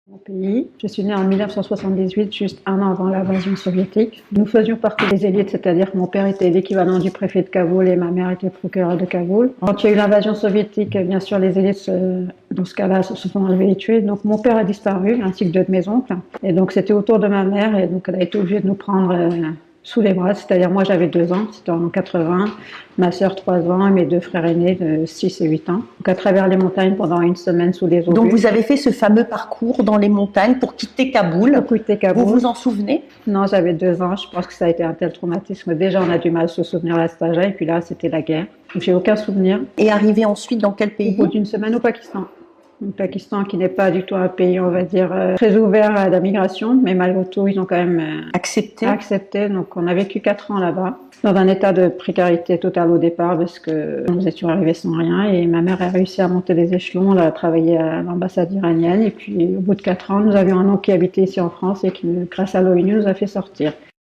Mon pays. Je suis née en 1978, juste un an avant l'invasion soviétique. Nous faisions partie des élites, c'est-à-dire que mon père était l'équivalent du préfet de Kaboul et ma mère était procureure de Kaboul. Quand il y a eu l'invasion soviétique, bien sûr, les élites, dans ce cas-là, se sont enlevés et tués. Donc mon père a disparu, ainsi que deux de mes oncles. Et donc c'était au tour de ma mère, et donc elle a été obligée de nous prendre sous les bras. C'est-à-dire moi j'avais 2 ans, c'était en 80, ma sœur 3 ans et mes deux frères aînés de 6 et 8 ans. Donc à travers les montagnes pendant une semaine sous les obus. Donc vous avez fait ce fameux parcours dans les montagnes pour quitter Kaboul. Pour quitter Kaboul. Vous vous en souvenez? Non, j'avais 2 ans, je pense que ça a été un tel traumatisme. Déjà on a du mal à se souvenir à cet âge-là, et puis là c'était la guerre. Donc j'ai aucun souvenir. Et arrivé ensuite dans quel pays? Au bout d'une semaine au Pakistan. Le Pakistan qui n'est pas du tout un pays, on va dire, très ouvert à la migration, mais malgré tout, ils ont quand même accepté. Donc on a vécu 4 ans là-bas, dans un état de précarité totale au départ, parce que nous étions arrivés sans rien, et ma mère a réussi à monter les échelons, elle a travaillé à l'ambassade iranienne, et puis au bout de 4 ans, nous avions un oncle qui habitait ici en France, et qui, grâce à l'ONU, nous a fait sortir.